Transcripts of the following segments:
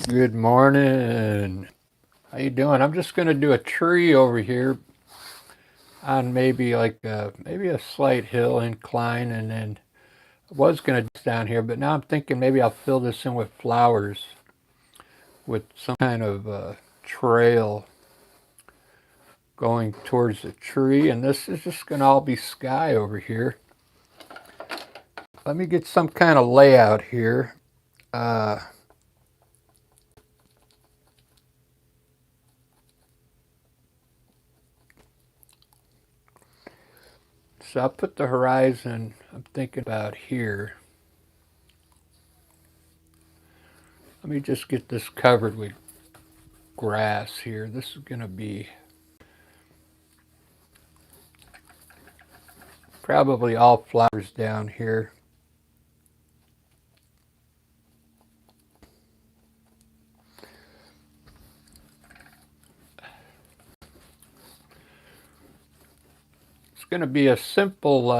Good morning. How you doing? I'm just gonna do a tree over here on maybe maybe a slight hill incline, and then I was gonna do this down here, but now I'm thinking maybe I'll fill this in with flowers with some kind of trail going towards the tree, and this is just gonna all be sky over here. Let me get some kind of layout here. Uh, so I'll put the horizon I'm thinking about here. Let me just get this covered with grass here. This is going to be probably all flowers down here. It's going to be a simple,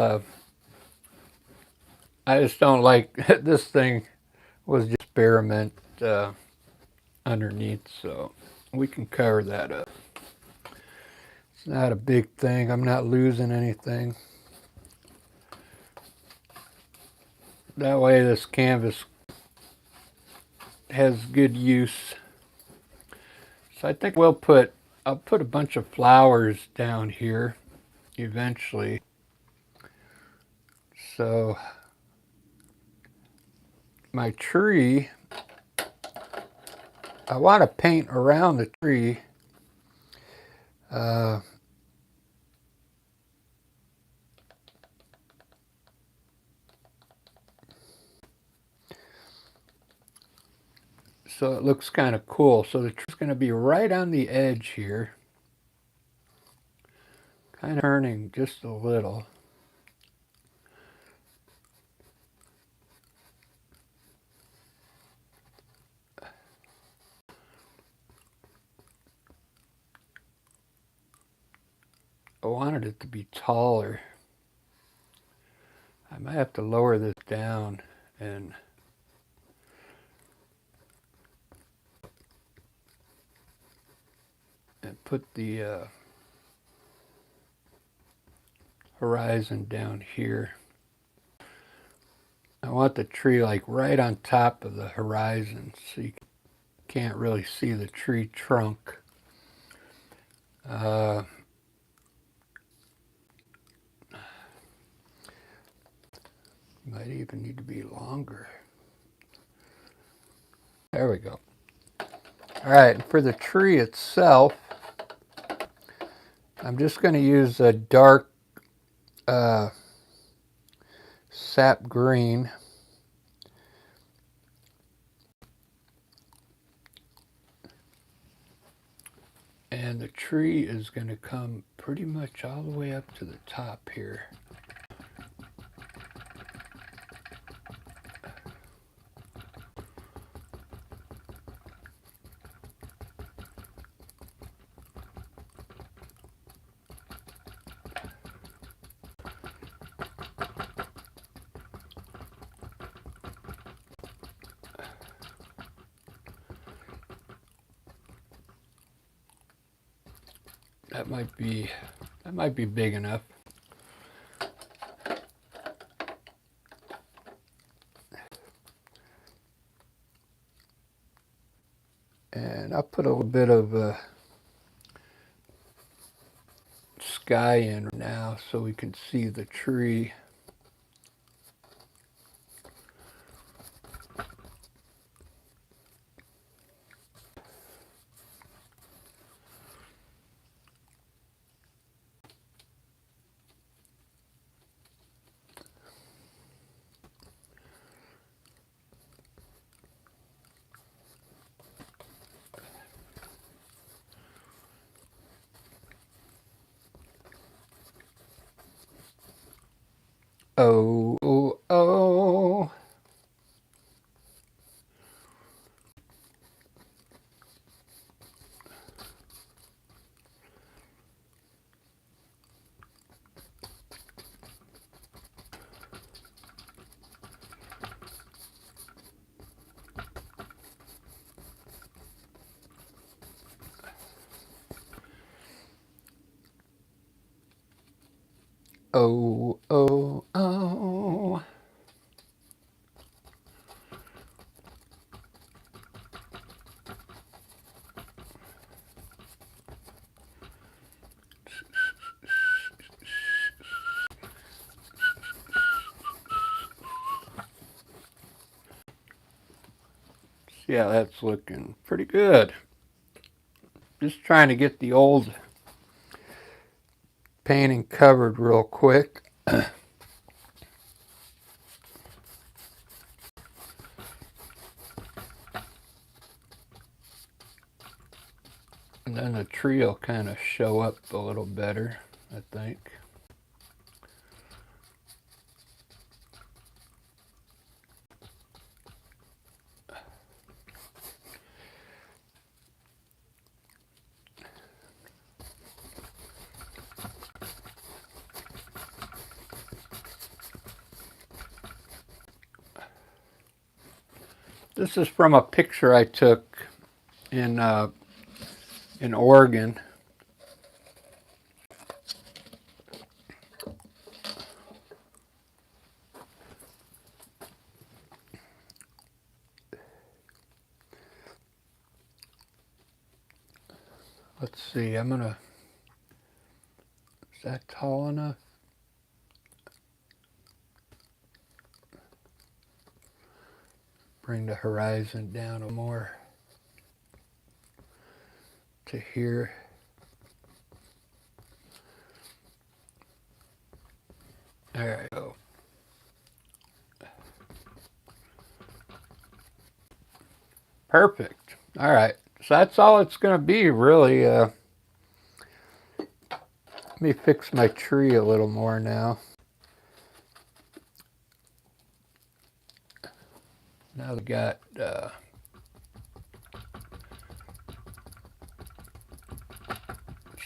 I just don't like, this thing was just experiment underneath, so we can cover that up. It's not a big thing. I'm not losing anything. That way this canvas has good use. So I think I'll put a bunch of flowers down here eventually. So my tree, I want to paint around the tree. So it looks kind of cool. So the tree's going to be right on the edge here, kind of turning just a little. I wanted it to be taller. I might have to lower this down and put the horizon down here. I want the tree like right on top of the horizon so you can't really see the tree trunk. Might even need to be longer. There we go. All right, for the tree itself, I'm just going to use a dark sap green. And the tree is going to come pretty much all the way up to the top here. That might be big enough. And I'll put a little bit of sky in now so we can see the tree. Oh, oh, oh. Oh, oh, oh. Yeah, that's looking pretty good. Just trying to get the old painting covered real quick. And then the tree will kind of show up a little better, I think. This is from a picture I took in Oregon. Let's see, is that tall enough? Bring the horizon down a more to here. There we go. Perfect. All right. So that's all it's going to be, really. Let me fix my tree a little more now. Now we got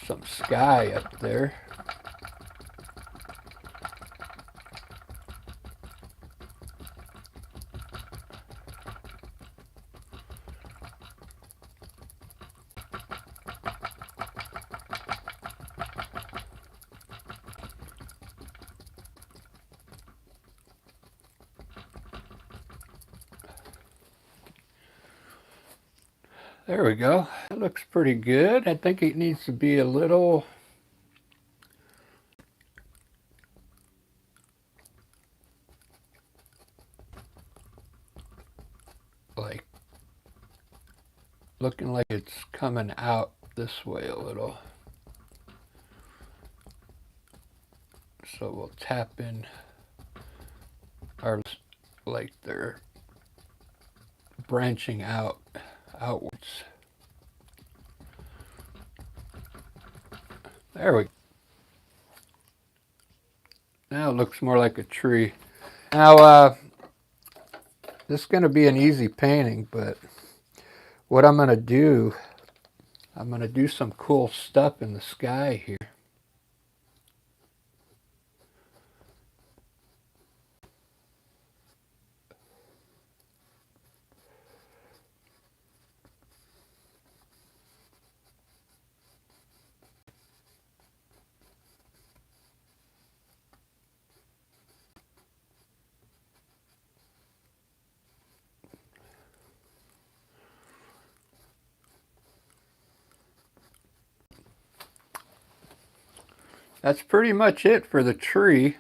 some sky up there. There we go. That looks pretty good. I think it needs to be a little like looking like it's coming out this way a little. So we'll tap in our, like they're branching outwards. There we go. Now it looks more like a tree. Now, this is going to be an easy painting, but what I'm going to do some cool stuff in the sky here. That's pretty much it for the tree.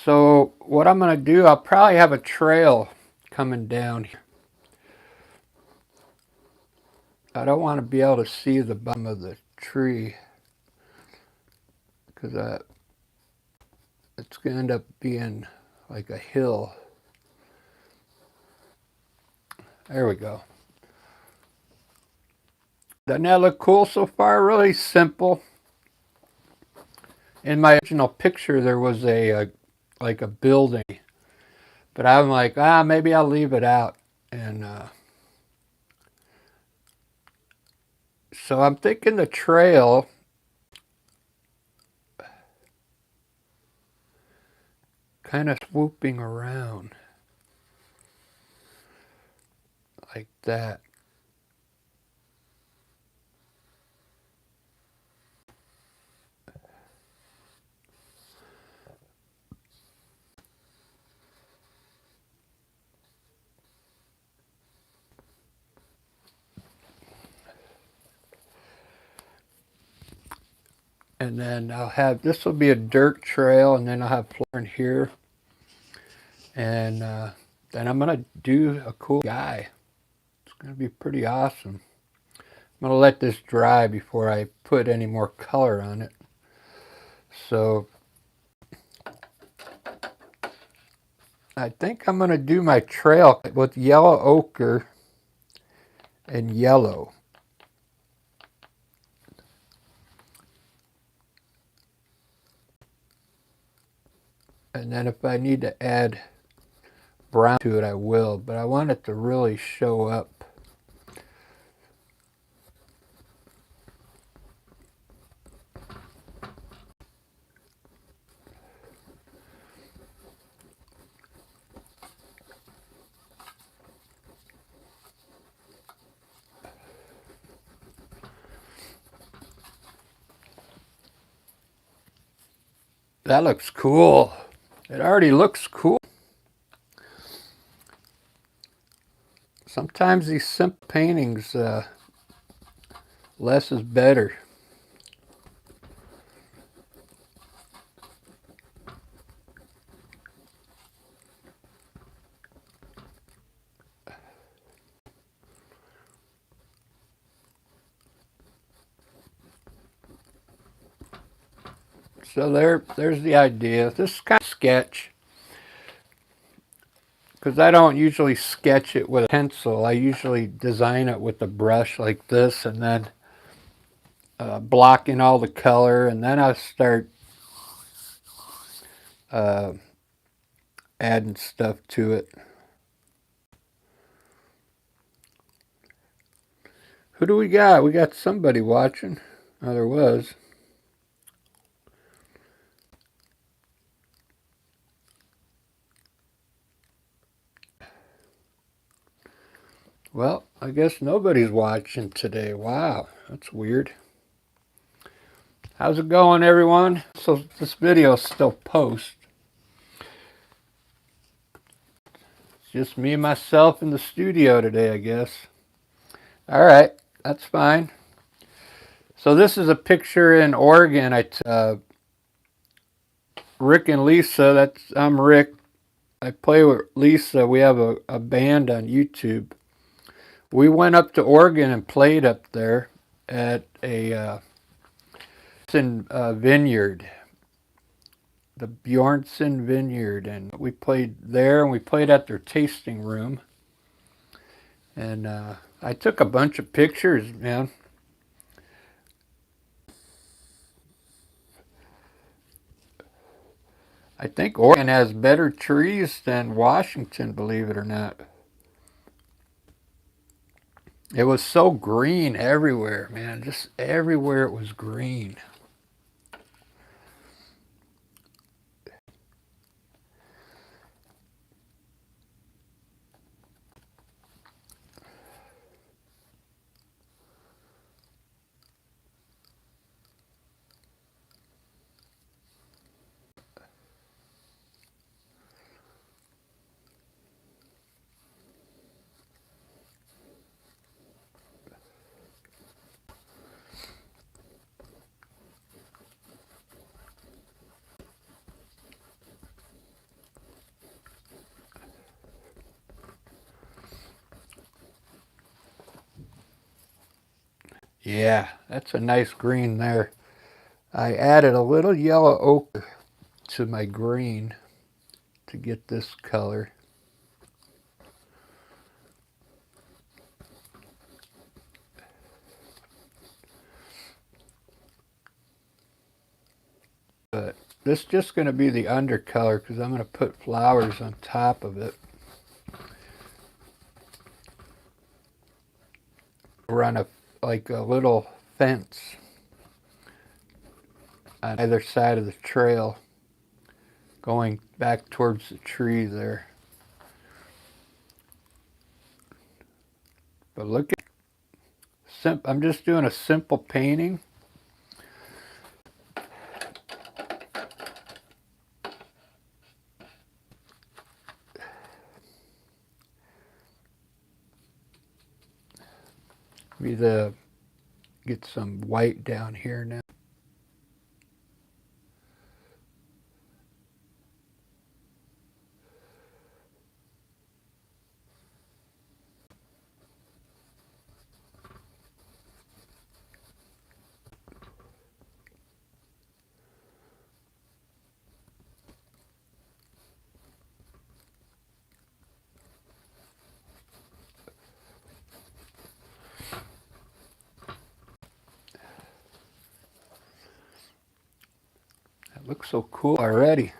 So what I'm going to do, I'll probably have a trail coming down here. I don't want to be able to see the bottom of the tree because it's going to end up being like a hill. There we go. Doesn't that look cool so far? Really simple. In my original picture, there was like a building, but I'm like, maybe I'll leave it out. And so I'm thinking the trail kind of swooping around like that. And then I'll have, this will be a dirt trail, and then I'll have floor in here. And then I'm going to do a cool guy. It's going to be pretty awesome. I'm going to let this dry before I put any more color on it. So I think I'm going to do my trail with yellow ochre and yellow. And then if I need to add brown to it, I will. But I want it to really show up. That looks cool. It already looks cool. Sometimes these simple paintings, less is better. So there's the idea. This is kind of sketch, because I don't usually sketch it with a pencil. I usually design it with a brush like this, and then block in all the color, and then I start adding stuff to it. Who do we got? We got somebody watching. Oh, there was. Well, I guess nobody's watching today. Wow, that's weird. How's it going, everyone? So this video is still post. It's just me and myself in the studio today, I guess. All right, that's fine. So this is a picture in Oregon. Rick and Lisa. I'm Rick. I play with Lisa. We have a band on YouTube. We went up to Oregon and played up there at a vineyard, the Bjornson Vineyard, and we played there, and we played at their tasting room. And I took a bunch of pictures, man. I think Oregon has better trees than Washington, believe it or not. It was so green everywhere, man. Just everywhere it was green. Yeah, that's a nice green there. I added a little yellow ochre to my green to get this color. But this is just going to be the undercolor because I'm going to put flowers on top of it. Run like a little fence on either side of the trail going back towards the tree there. But look at, I'm just doing a simple painting. Get some white down here now. Looks so cool already.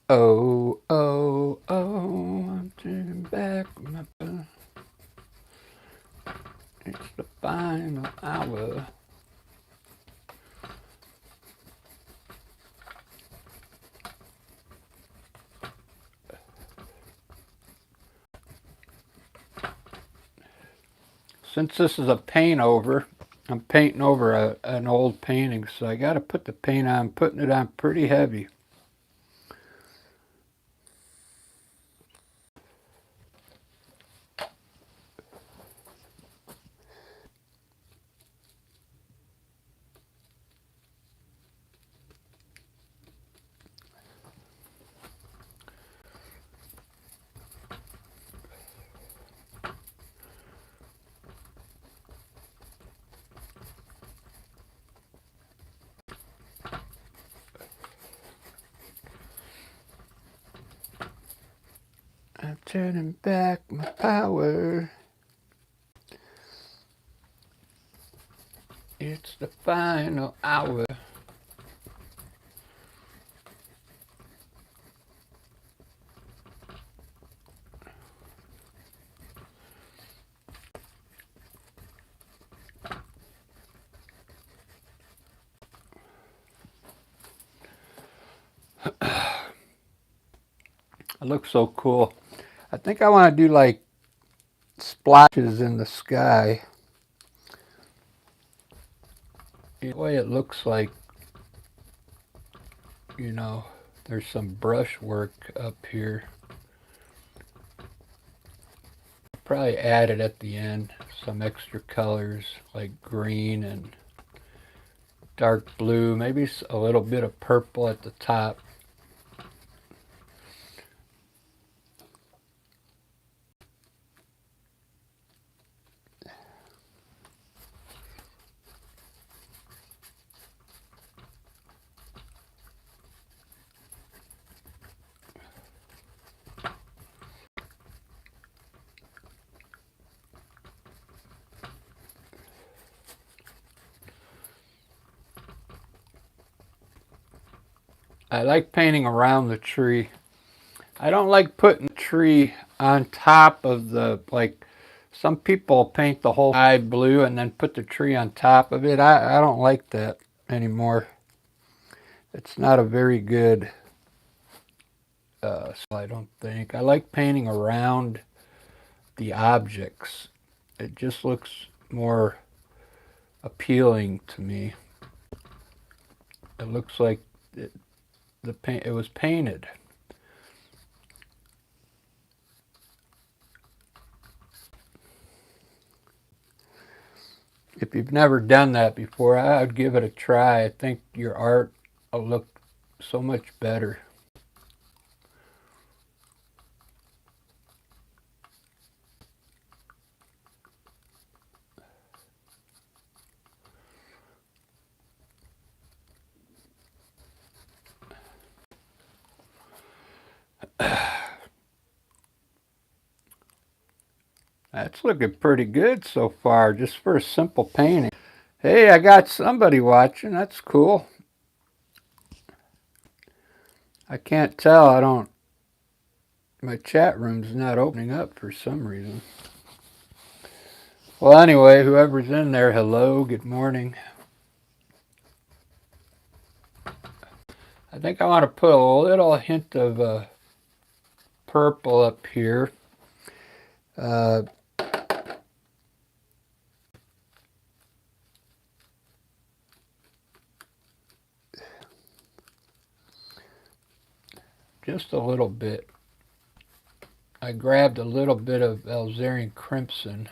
Oh, oh, oh, I'm turning back my bus. It's the final hour. Since this is a paint over, I'm painting over an old painting, so I got to put the paint on, putting it on pretty heavy. I'm turning back my power. It's the final hour. It looks so cool. I think I want to do like splotches in the sky. The way it looks like, you know, there's some brush work up here. Probably add it at the end, some extra colors like green and dark blue, maybe a little bit of purple at the top. I like painting around the tree. I don't like putting the tree on top of the, like, some people paint the whole sky blue and then put the tree on top of it. I don't like that anymore. It's not a very good I don't think. I like painting around the objects. It just looks more appealing to me. It looks like it was painted. If you've never done that before, I would give it a try. I think your art will look so much better. That's looking pretty good so far, just for a simple painting. Hey, I got somebody watching. That's cool. I can't tell. My chat room's not opening up for some reason. Well, anyway, whoever's in there, hello, good morning. I think I want to put a little hint of purple up here. Just a little bit. I grabbed a little bit of alizarin crimson.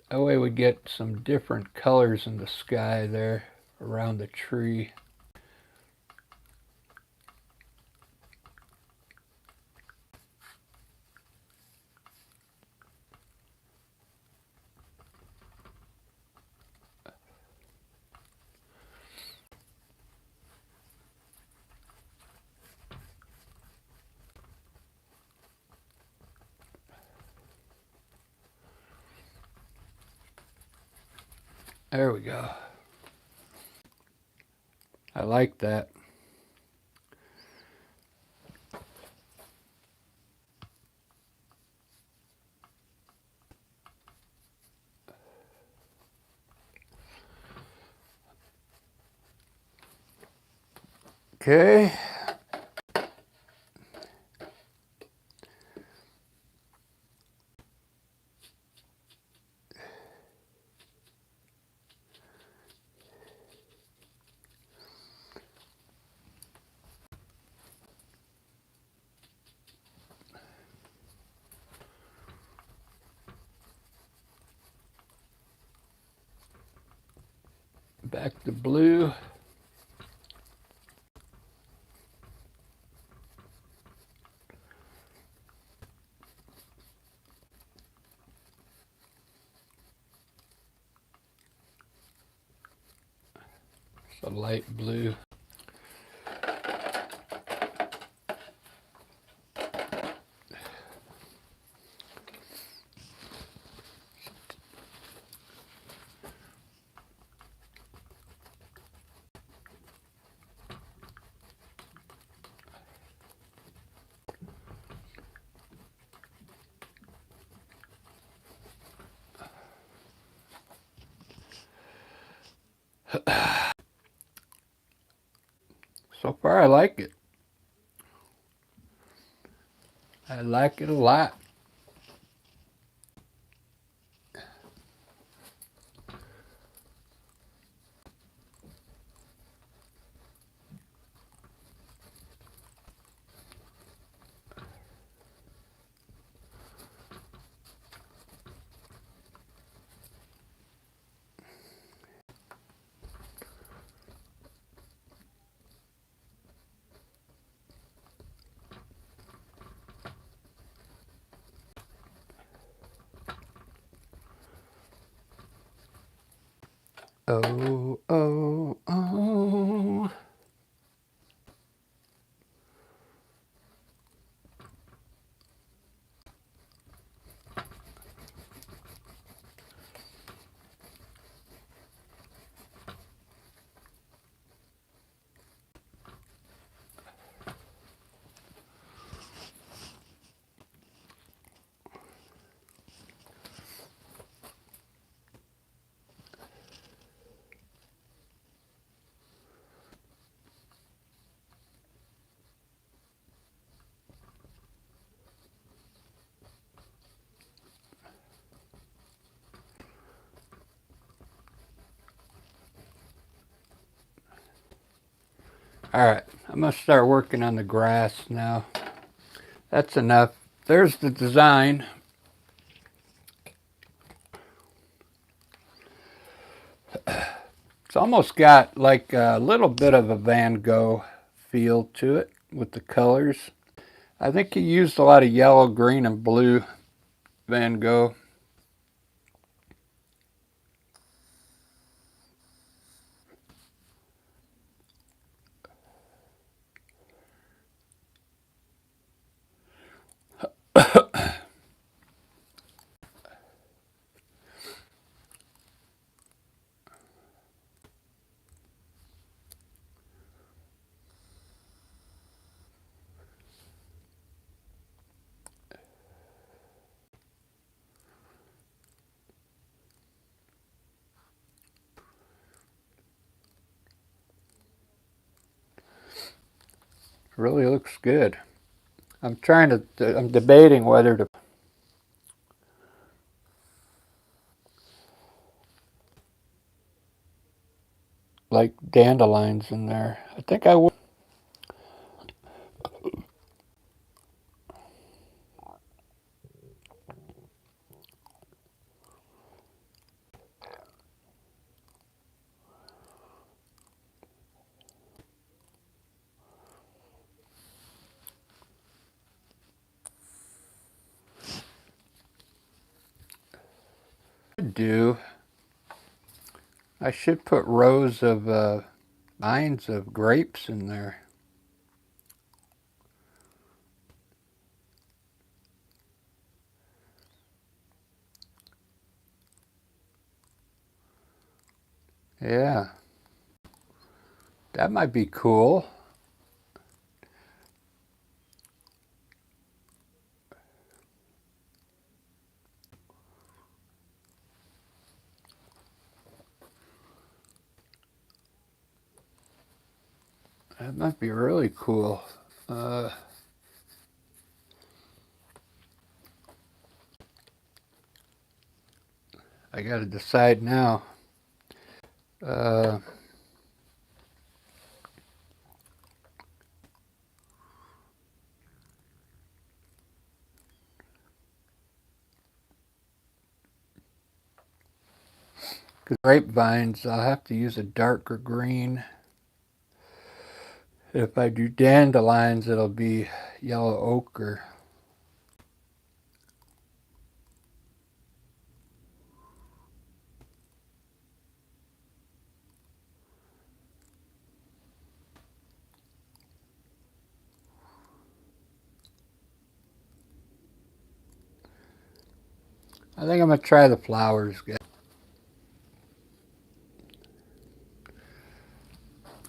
That way we get some different colors in the sky there around the tree. There we go. I like that. Okay. Back to blue. It's a light blue. So far I like it. I like it a lot. Oh, oh, oh. All right, I'm gonna start working on the grass now. That's enough. There's the design. It's almost got like a little bit of a Van Gogh feel to it with the colors. I think he used a lot of yellow, green, and blue Van Gogh. Really looks good. I'm debating whether to like dandelions in there. I think I will. should do, I should put rows of vines of grapes in there. Yeah, that might be cool. That might be really cool. Uh, I got to decide now. Uh, grapevines, I'll have to use a darker green. If I do dandelions, it'll be yellow ochre. I think I'm going to try the flowers.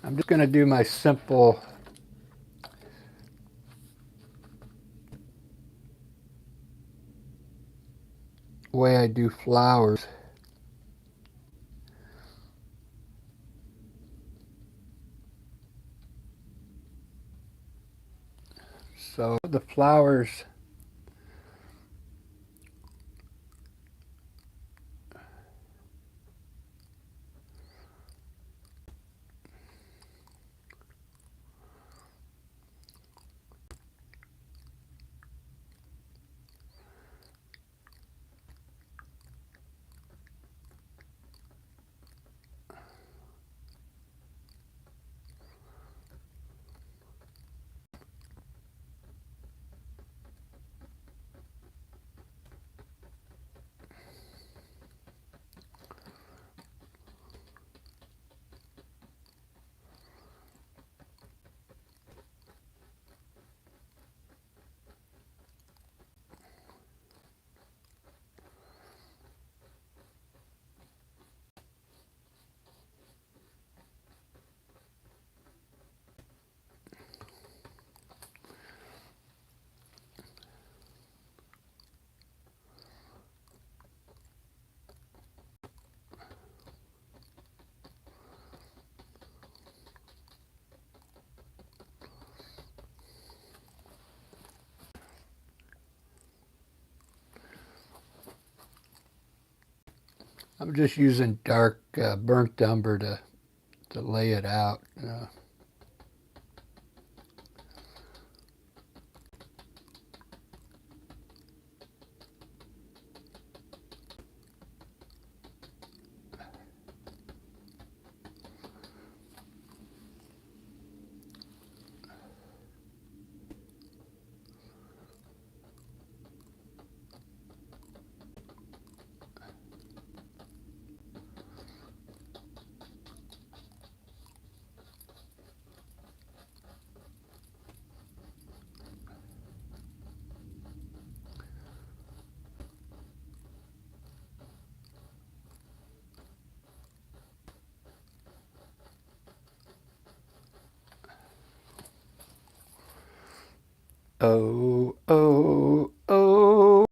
I'm just going to do my simple way I do flowers. So the flowers, I'm just using dark burnt umber to lay it out. Oh, oh, oh.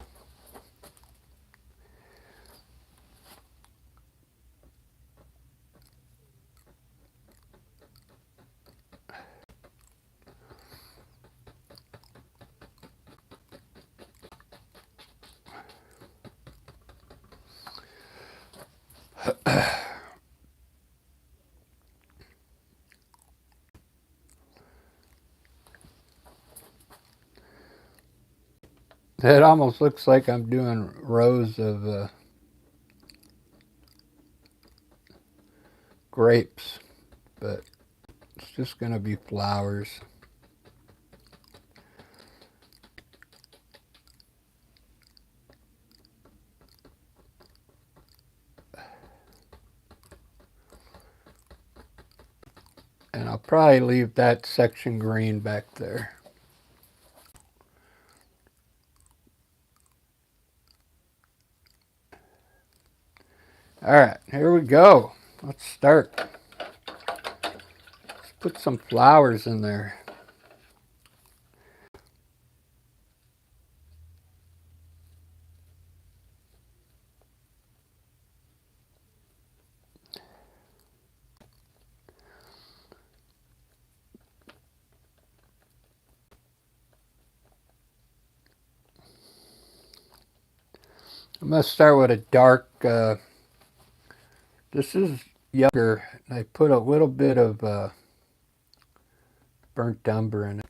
It almost looks like I'm doing rows of grapes, but it's just going to be flowers. And I'll probably leave that section green back there. All right, here we go. Let's start. Let's put some flowers in there. I'm going to start with a dark, this is younger, and I put a little bit of burnt umber in it.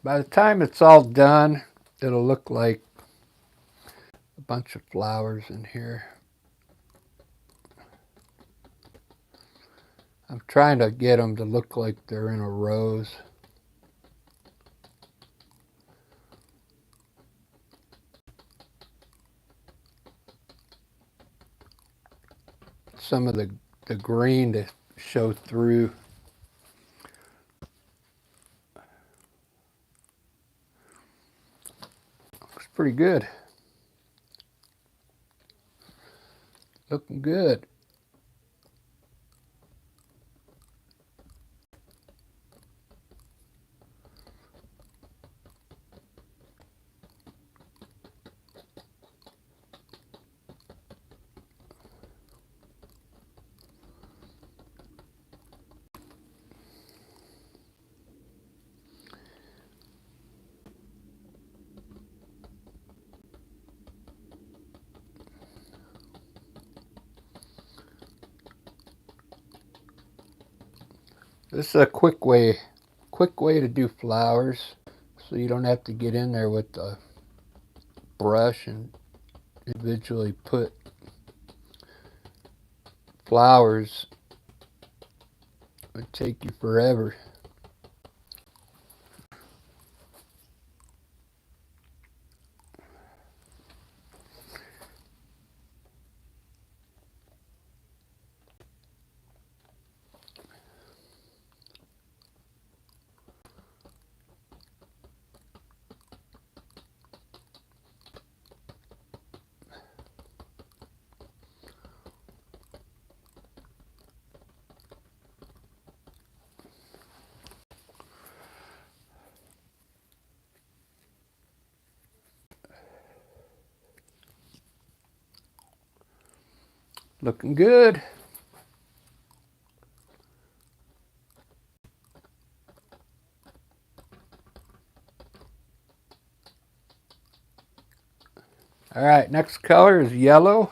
By the time it's all done, it'll look like a bunch of flowers in here. I'm trying to get them to look like they're in a rose. Some of the green to show through. Looks pretty good. Looking good. This is a quick way to do flowers, so you don't have to get in there with the brush and individually put flowers. It would take you forever. Looking good. All right, next color is yellow.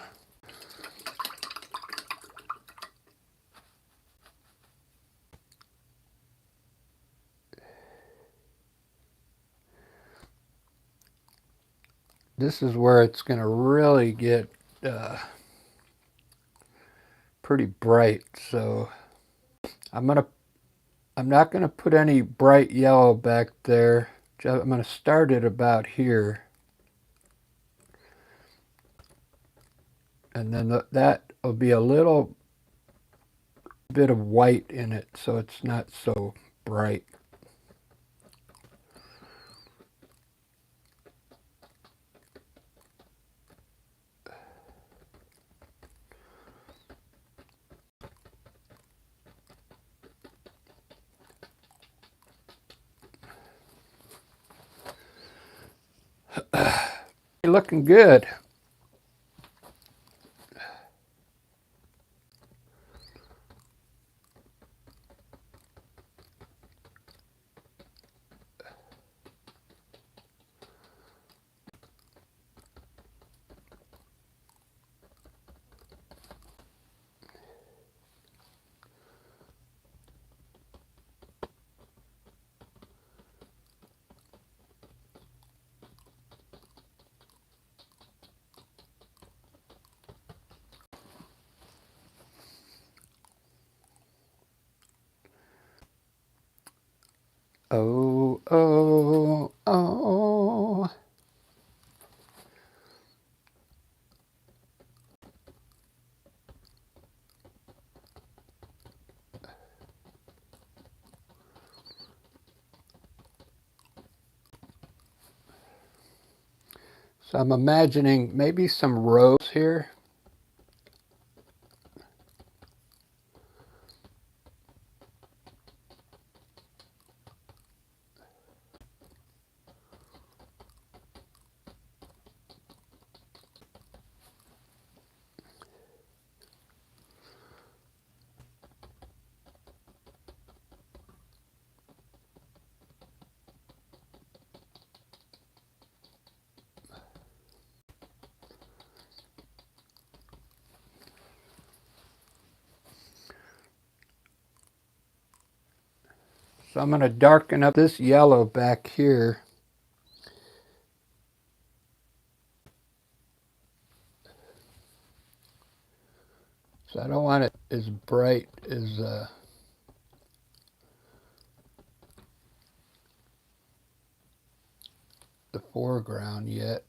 This is where it's going to really get pretty bright. So I'm not going to put any bright yellow back there. I'm going to start it about here. And then that will be a little bit of white in it, so it's not so bright. Looking good. Oh, oh, oh. So I'm imagining maybe some rose here. So I'm going to darken up this yellow back here. So I don't want it as bright as the foreground yet.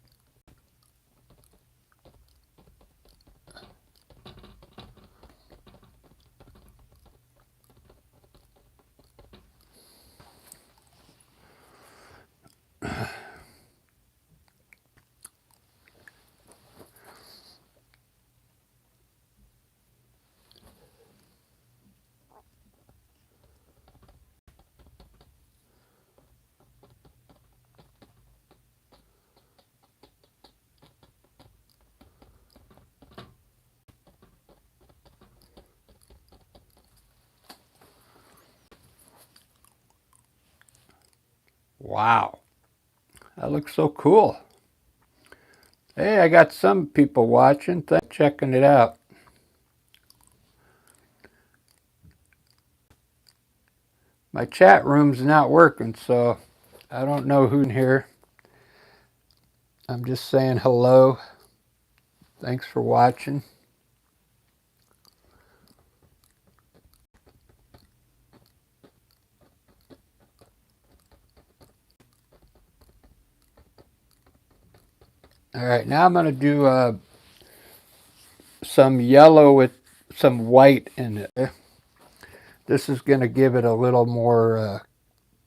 Wow, that looks so cool. Hey, I got some people watching. Thanks for checking it out. My chat room's not working, so I don't know who's in here. I'm just saying hello. Thanks for watching. All right, now I'm going to do some yellow with some white in it. This is going to give it a little more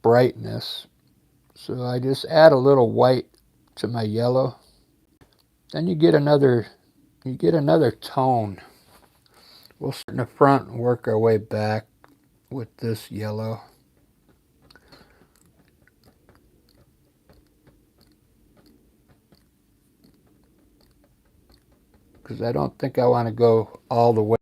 brightness. So I just add a little white to my yellow. Then you get another tone. We'll start in the front and work our way back with this yellow. Because I don't think I want to go all the way.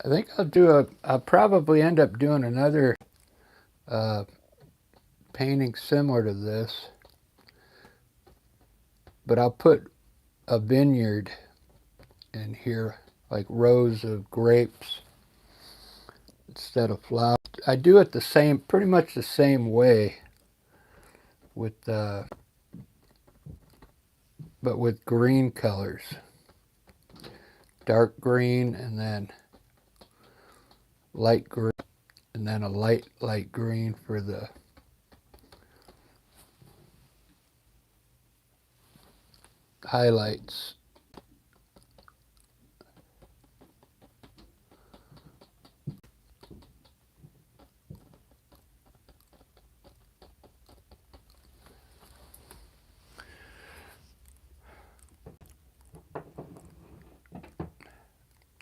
I think I'll probably end up doing another painting similar to this. But I'll put a vineyard in here, like rows of grapes instead of flowers. I do it pretty much the same way with, but with green colors. Dark green and then light green and then a light green for the highlights.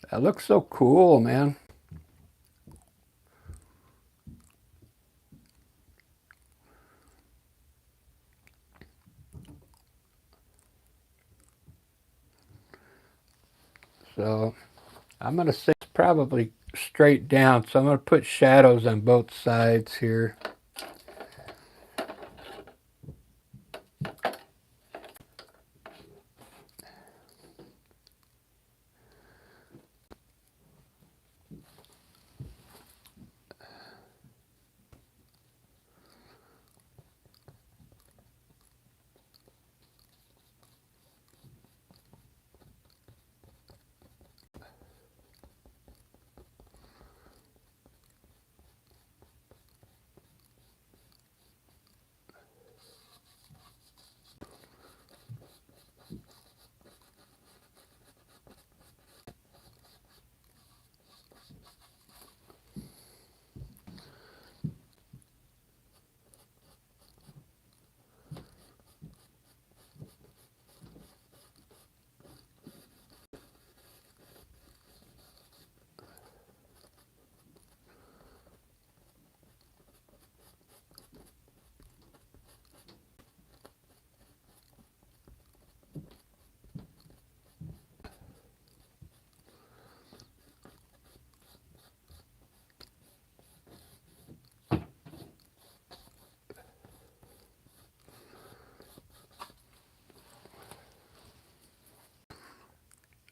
That looks so cool, man. So I'm going to say it's probably straight down. So I'm going to put shadows on both sides here.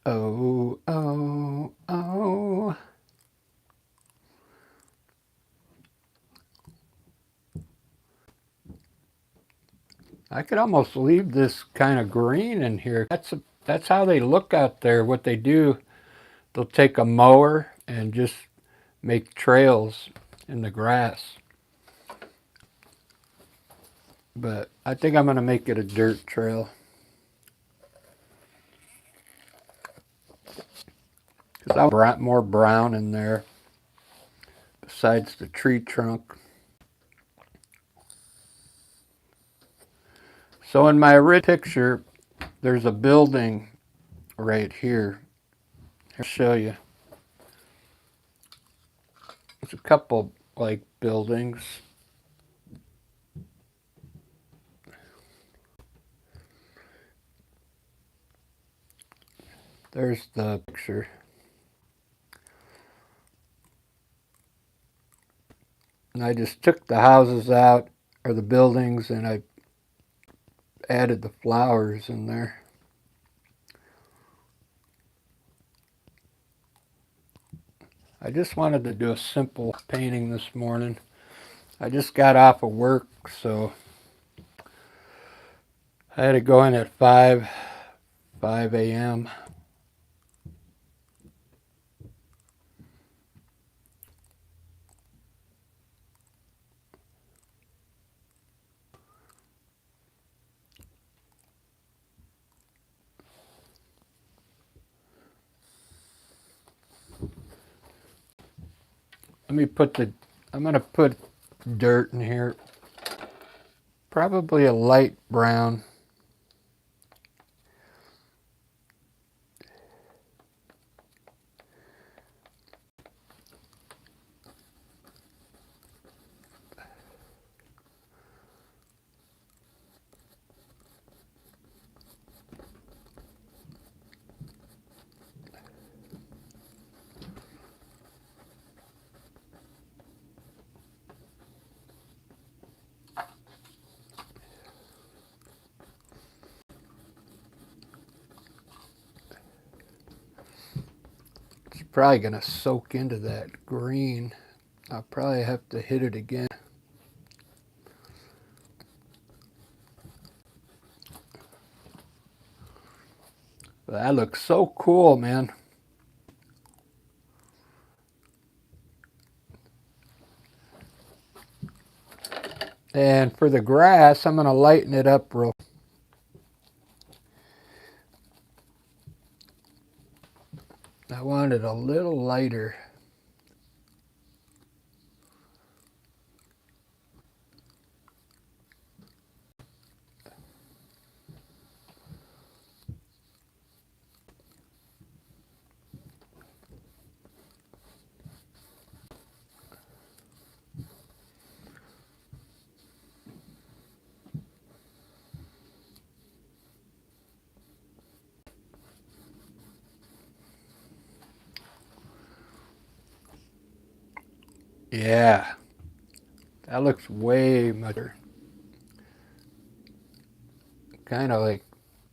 Oh, oh, oh. I could almost leave this kind of green in here. That's how they look out there. What they do, they'll take a mower and just make trails in the grass. But I think I'm going to make it a dirt trail. Because I want more brown in there besides the tree trunk. So in my original picture, there's a building right here. I'll show you. There's a couple like buildings. There's the picture. And I just took the houses out, or the buildings, and I added the flowers in there. I just wanted to do a simple painting this morning. I just got off of work, so I had to go in at 5 a.m. I'm going to put dirt in here. Probably a light brown. It's probably going to soak into that green. I'll probably have to hit it again. But that looks so cool, man. And for the grass, I'm going to lighten it up real. I want it a little lighter. Yeah, that looks way much better. Kind of like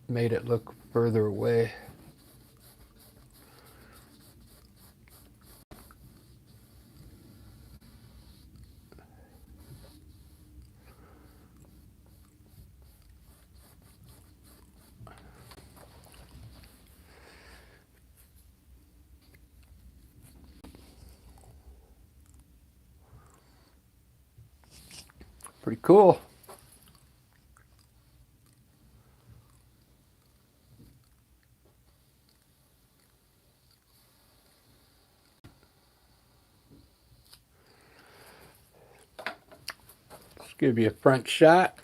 made it look further away. Pretty cool. Let's give you a front shot.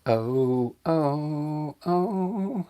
Oh, oh, oh.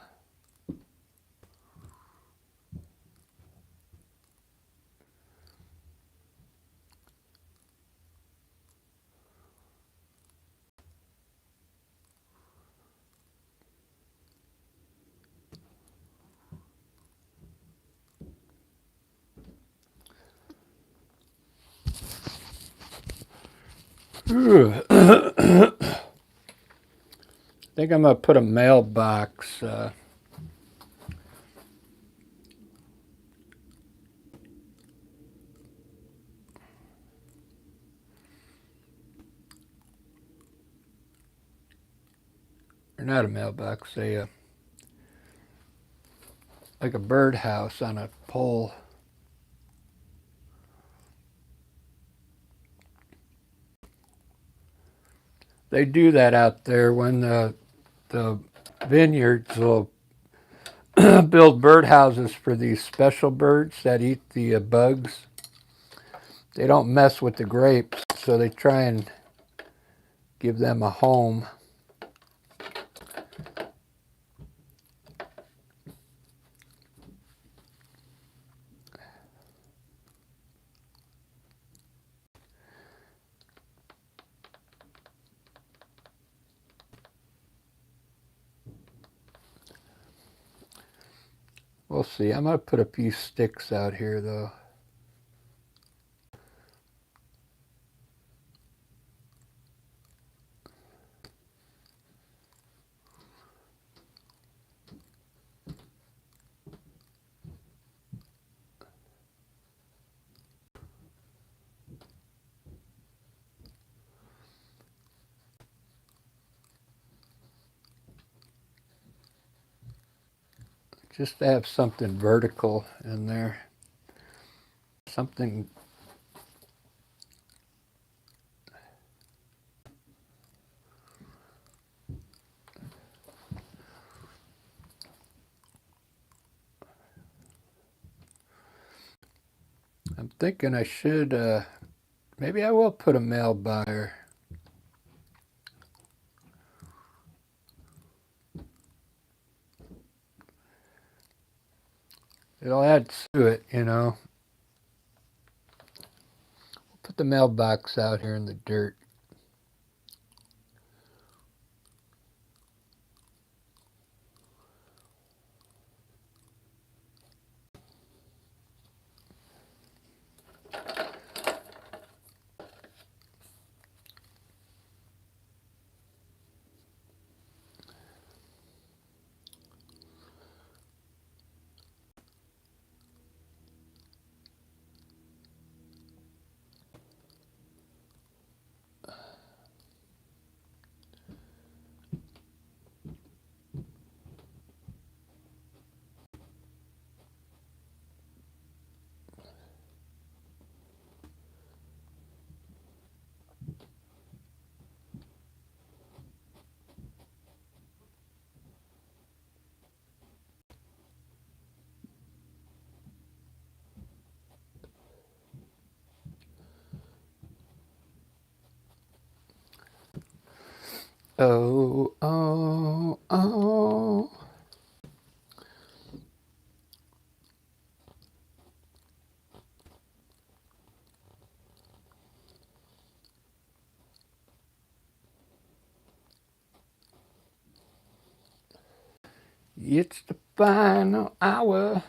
I think I'm going to put a mailbox. Or not a mailbox, like a birdhouse on a pole. They do that out there when the vineyards will build birdhouses for these special birds that eat the bugs. They don't mess with the grapes, so they try and give them a home. We'll see. I'm going to put a few sticks out here, though. Just to have something vertical in there. Something. I'm thinking I should, maybe I will put a mailbox there. It'll add to it, you know. Put the mailbox out here in the dirt. Oh, oh, oh. It's the final hour.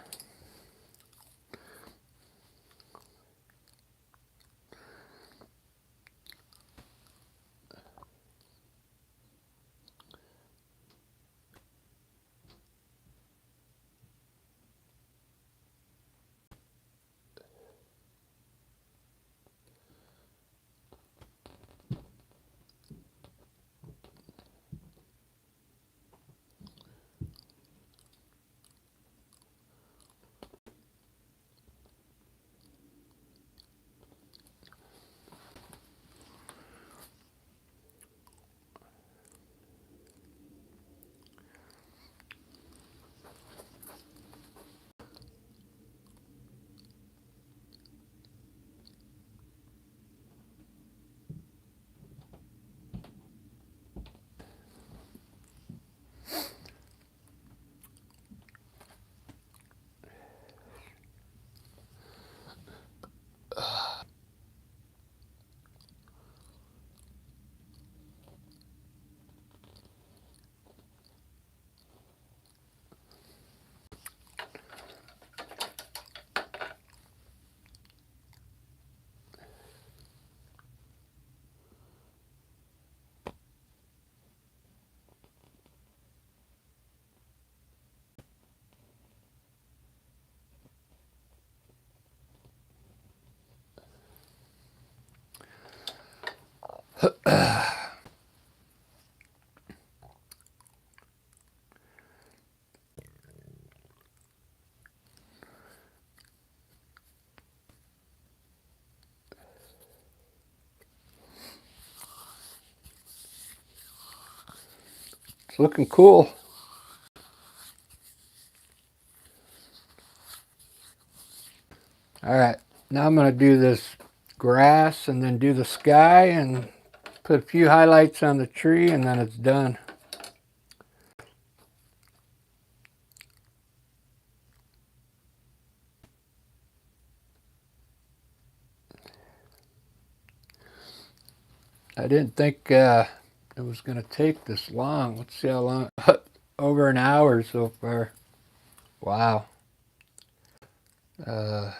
It's looking cool. All right, now I'm going to do this grass and then do the sky and put a few highlights on the tree, and then it's done. I didn't think it was going to take this long. Let's see how long. Over an hour so far. Wow. Uh,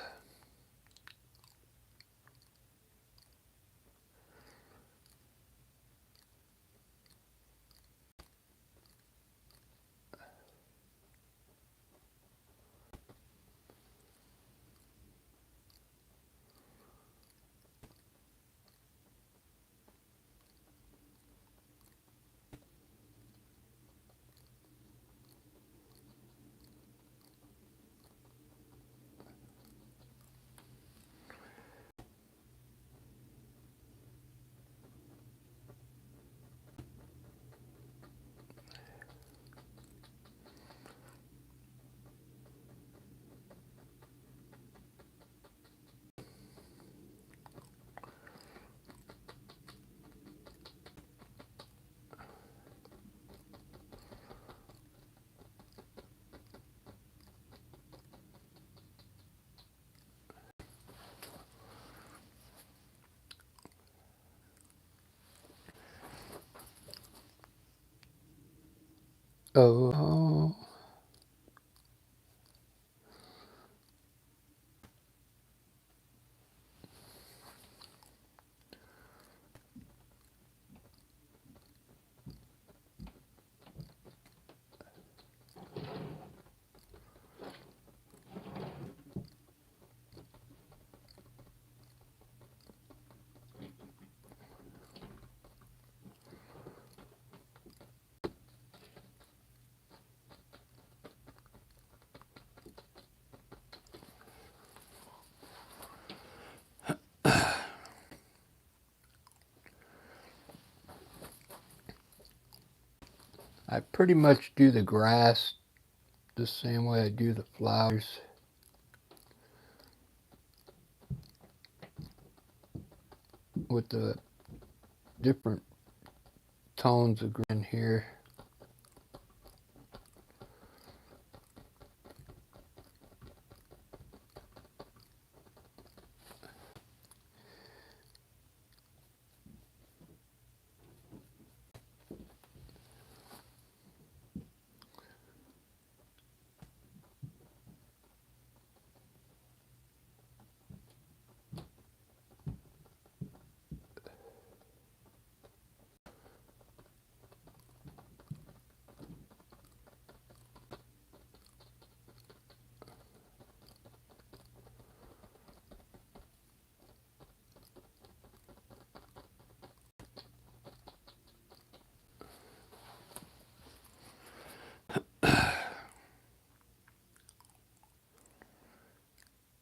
oh. I pretty much do the grass the same way I do the flowers. With the different tones of green here.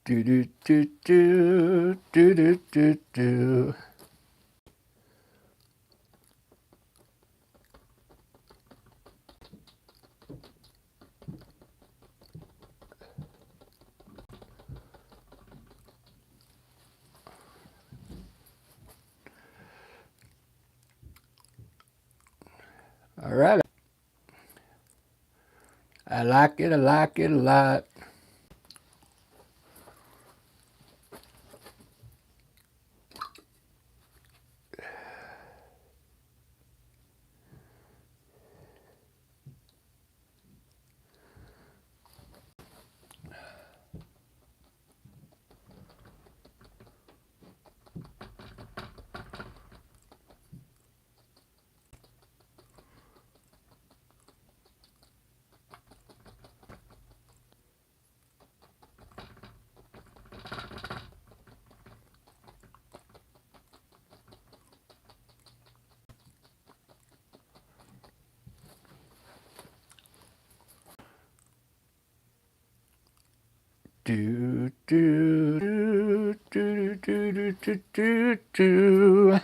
Do do do do do do do do. All right. I like it. I like it a lot. Do do do do do do do do do.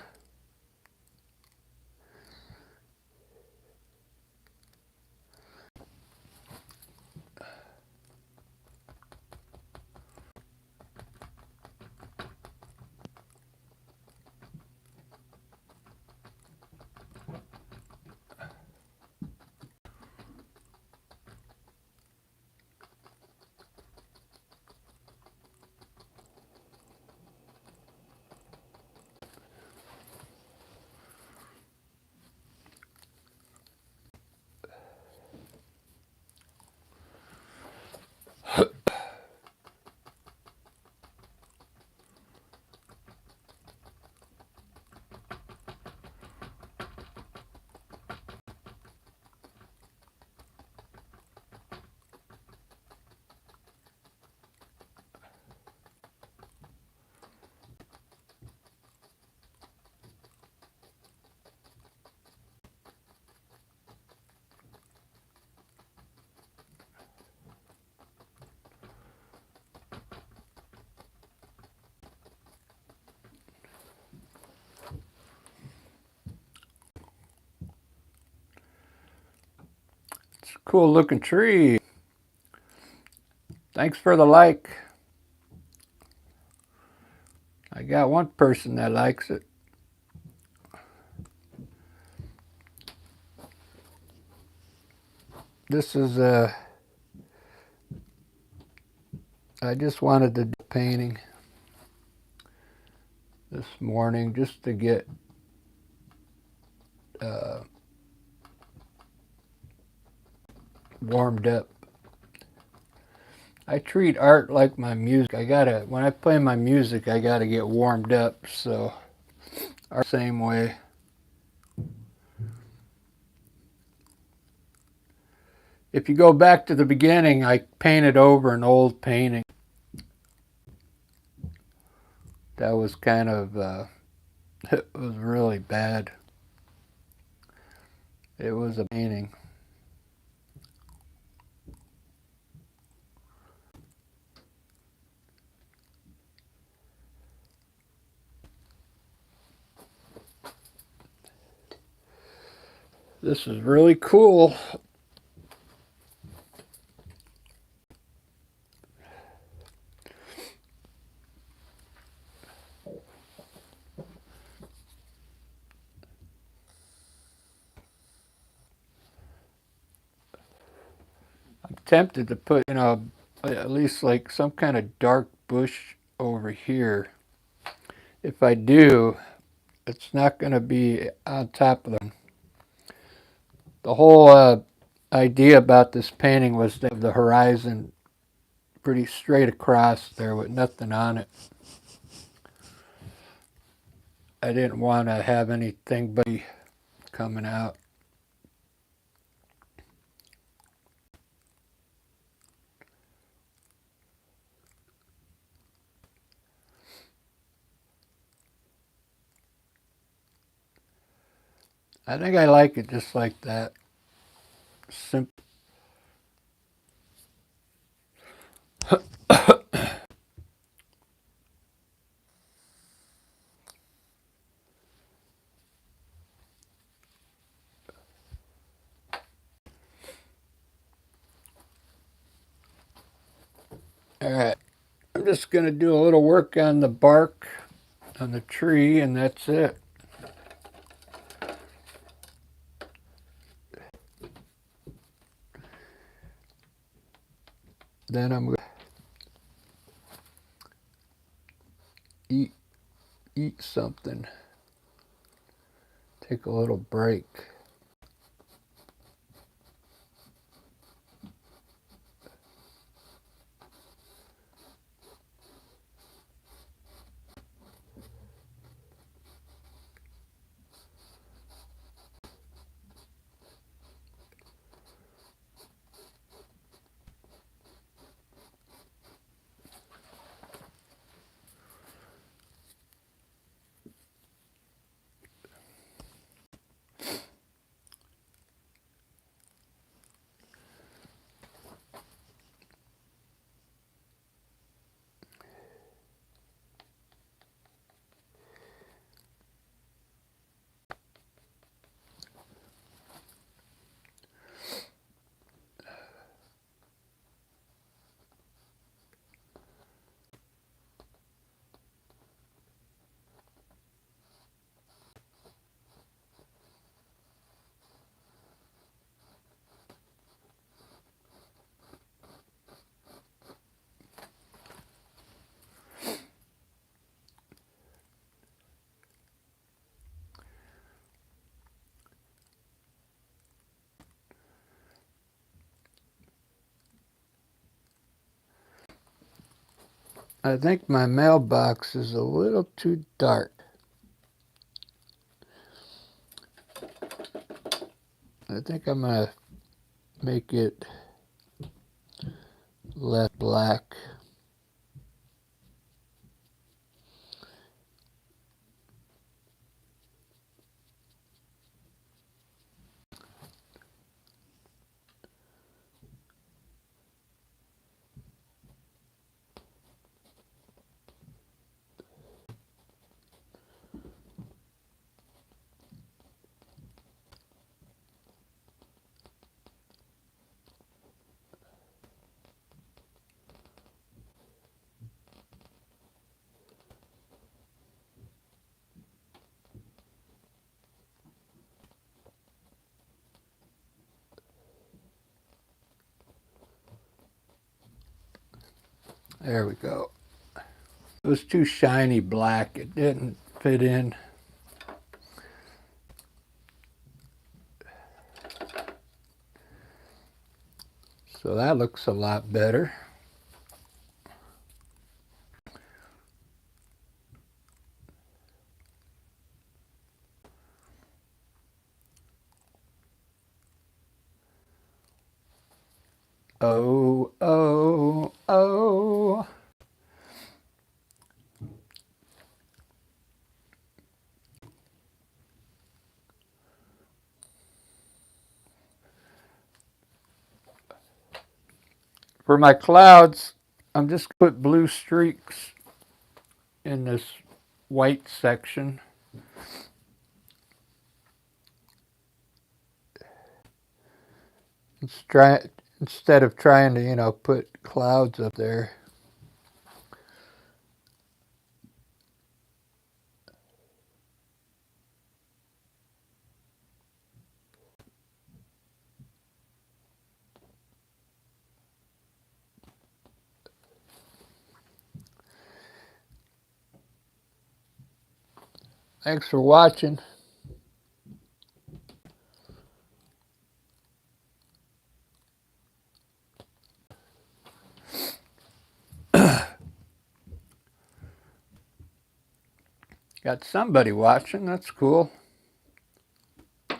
It's a cool looking tree. Thanks for the like. I got one person that likes it. This is I just wanted to do painting this morning just to get warmed up. I treat art like my music. When I play my music, I gotta get warmed up. So, art same way. If you go back to the beginning, I painted over an old painting. That was kind of, it was really bad. It was a painting. This is really cool. tempted to put, at least like some kind of dark bush over here. If I do, it's not going to be on top of them. The whole idea about this painting was to have the horizon pretty straight across there with nothing on it. I didn't want to have anything but coming out. I think I like it just like that. Simple. All right. I'm just going to do a little work on the bark on the tree, and that's it. Then I'm going to eat something. Take a little break. I think my mailbox is a little too dark. I think I'm going to make it less black. There we go. It was too shiny black. It didn't fit in. So that looks a lot better. Oh, oh, oh. For my clouds, I'm just going to put blue streaks in this white section. Instead of trying to, put clouds up there. Thanks for watching. Got somebody watching, that's cool. I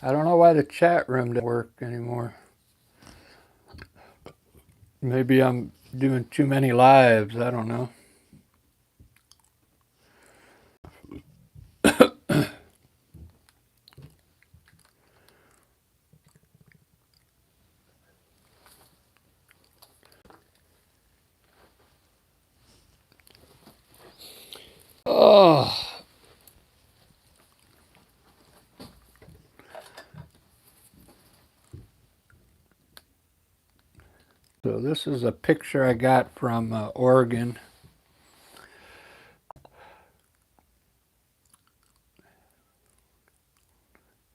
don't know why the chat room doesn't work anymore. Maybe I'm doing too many lives, I don't know. Oh. So this is a picture I got from Oregon.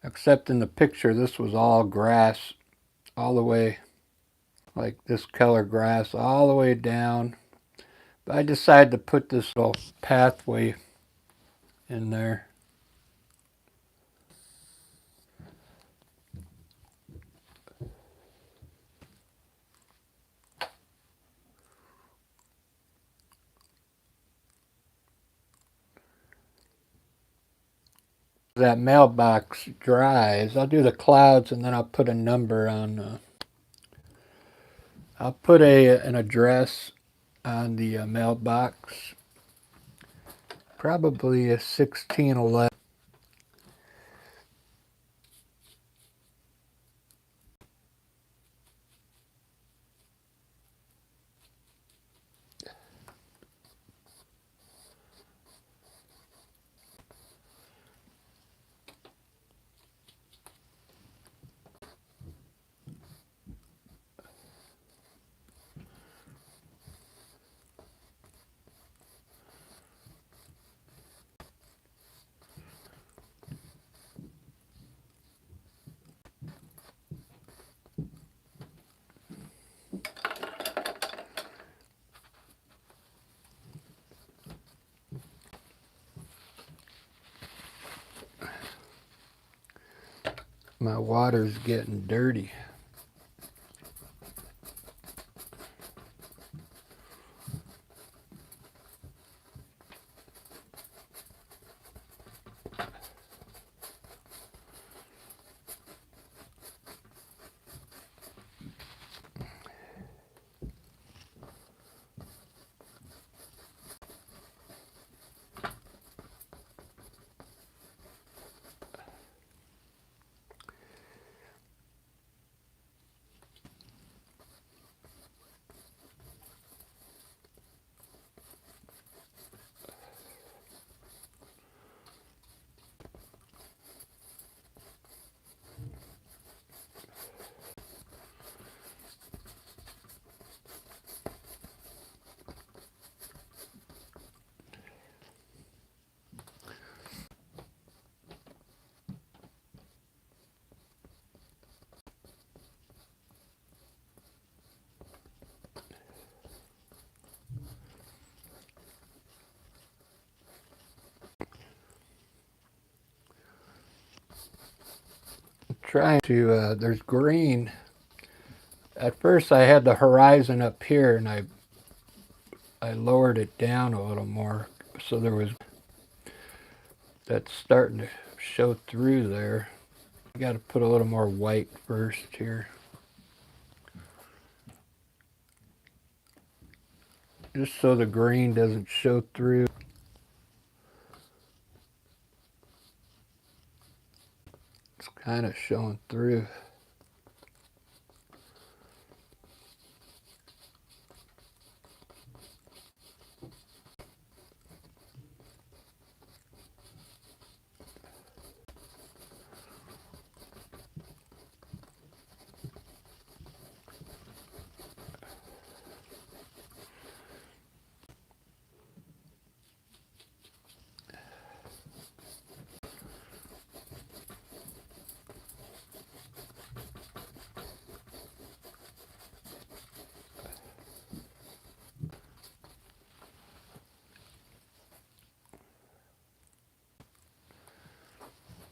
Except in the picture, this was all grass, all the way, like this color grass, all the way down. But I decided to put this little pathway in there. That mailbox dries, I'll do the clouds and then I'll put a number on, I'll put an address on the mailbox, probably a 1611. My water's getting dirty. Trying to, there's green. At first I had the horizon up here and I lowered it down a little more. So there was, that's starting to show through there. I got to put a little more white first here. Just so the green doesn't show through. It's kind of showing through.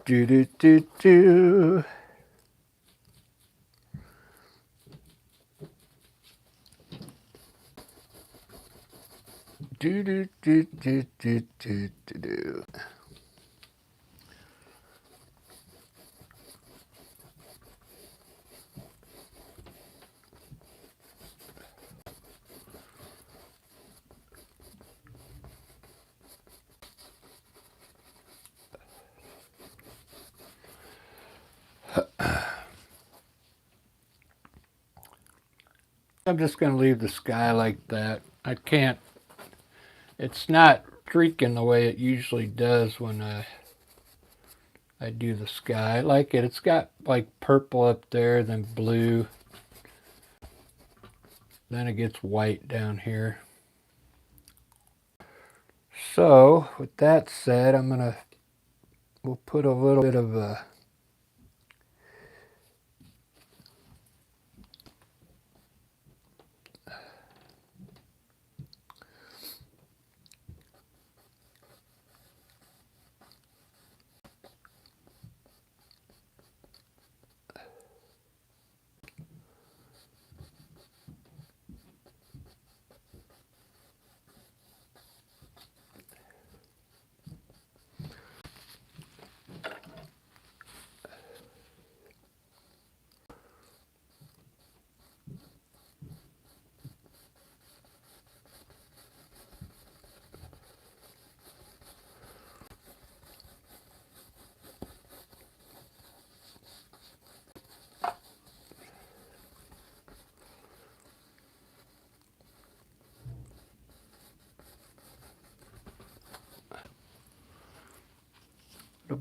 Do do do do. Do do do do do do do do. I'm just going to leave the sky like that. I can't, it's not streaking the way it usually does when I do the sky. I like it. It's got like purple up there, then blue. Then it gets white down here. So, with that said, we'll put a little bit of a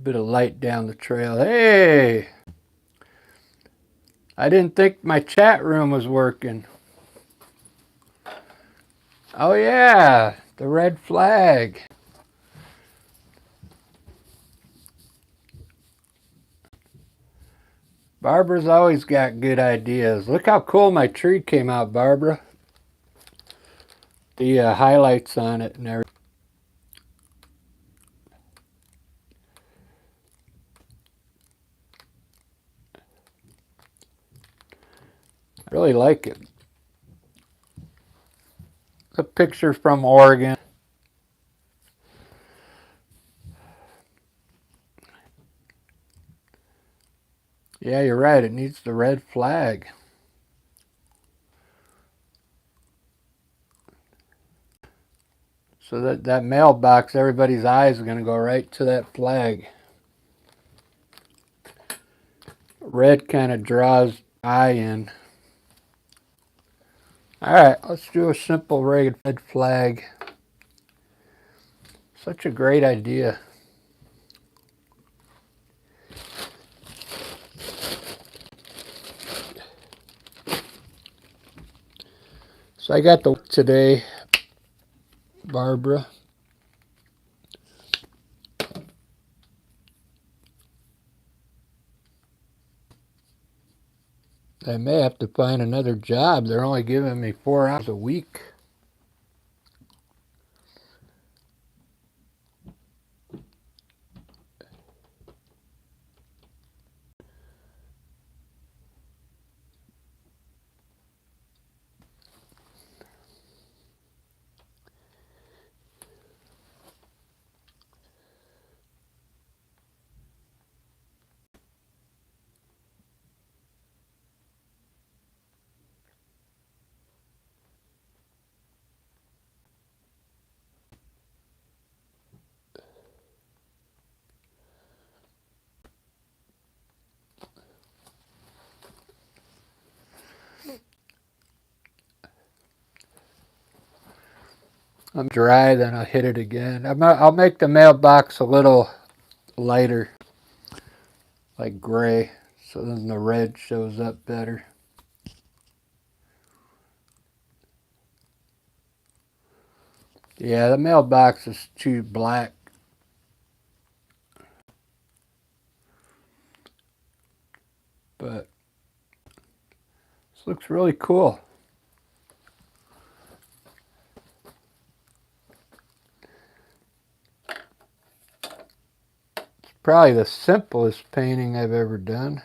bit of light down the trail. Hey! I didn't think my chat room was working. Oh yeah, the red flag. Barbara's always got good ideas. Look how cool my tree came out, Barbara. The highlights on it and everything. I really like it. A picture from Oregon. Yeah, you're right. It needs the red flag. So that mailbox, everybody's eyes are going to go right to that flag. Red kind of draws eye in. Alright, let's do a simple red flag. Such a great idea. So I got the today, Barbara. I may have to find another job. They're only giving me 4 hours a week. I'm dry, then I'll hit it again. I'll make the mailbox a little lighter, like gray, so then the red shows up better. Yeah, the mailbox is too black. But this looks really cool. Probably the simplest painting I've ever done.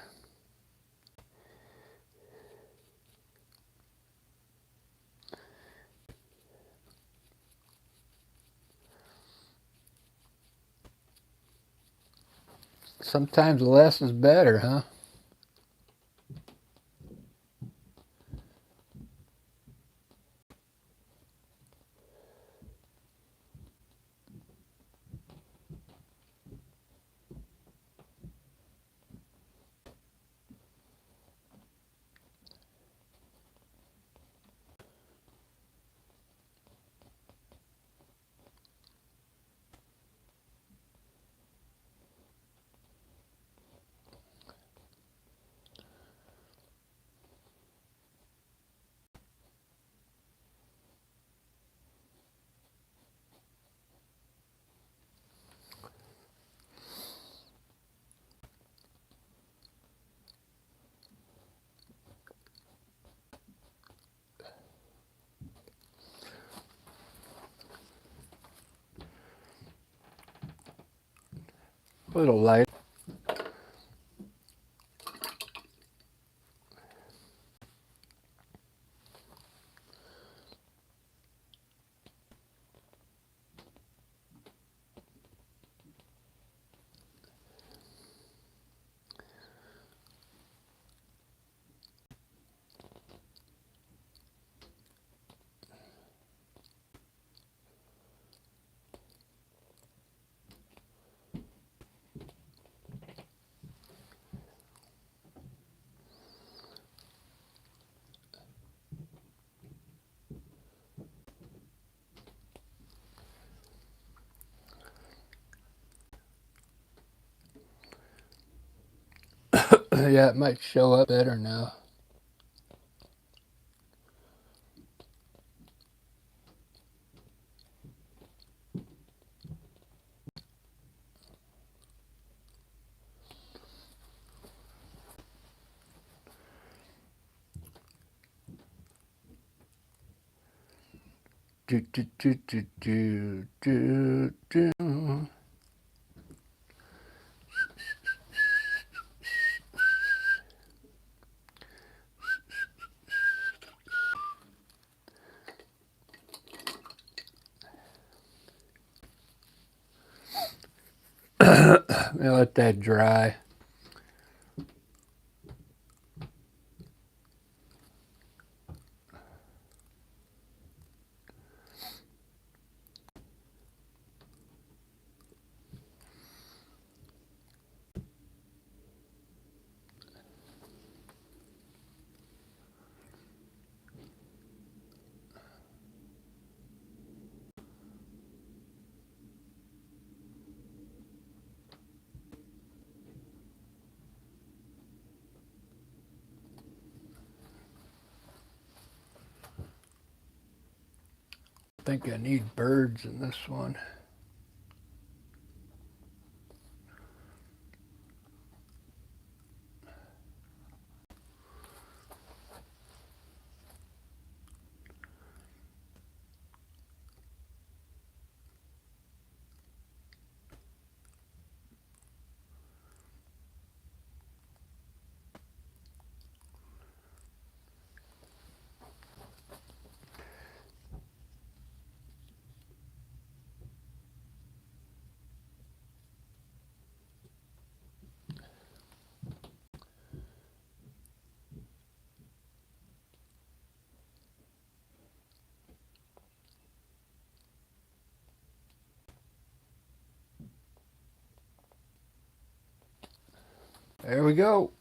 Sometimes less is better, huh? A little light. Yeah, it might show up better now. Do, do, do, do, do, do, do. Let that dry. I think I need birds in this one. There we go.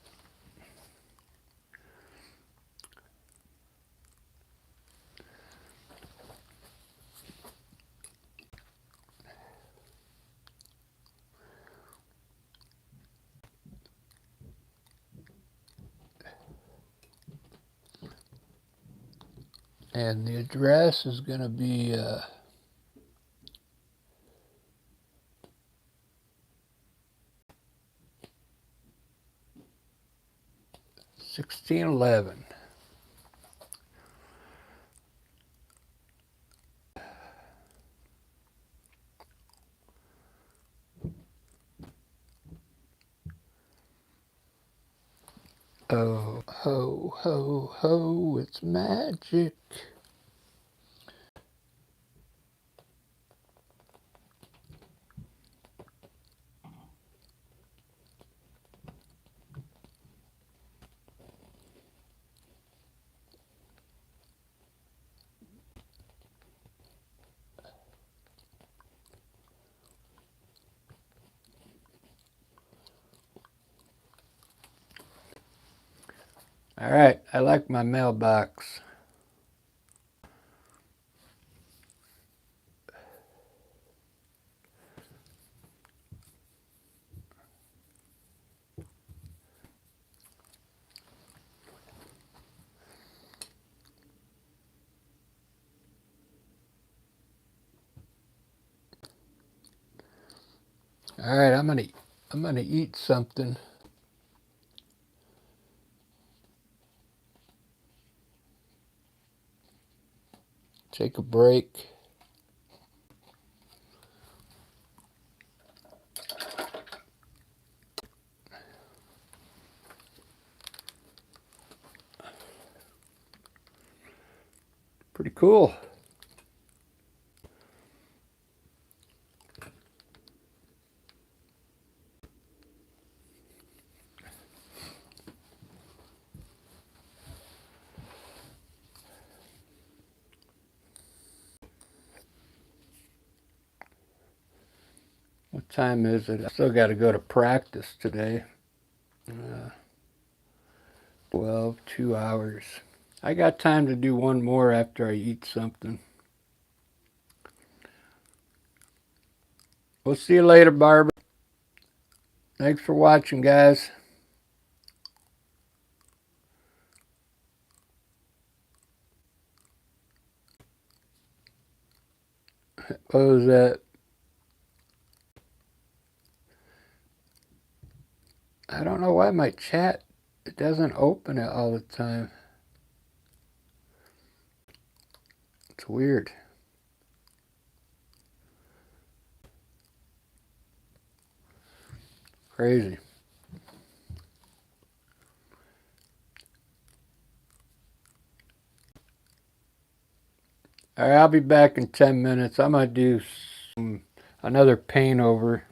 And the address is going to be 1611. Oh, ho, ho, ho, it's magic. All right, I like my mailbox. All right, I'm gonna eat something. Take a break. Pretty cool. What time is it? I still got to go to practice today. 12, 2 hours. I got time to do one more after I eat something. We'll see you later, Barbara. Thanks for watching, guys. What was that? I don't know why my chat, it doesn't open it all the time. It's weird. Crazy. All right, I'll be back in 10 minutes. I'm going to do another paint over.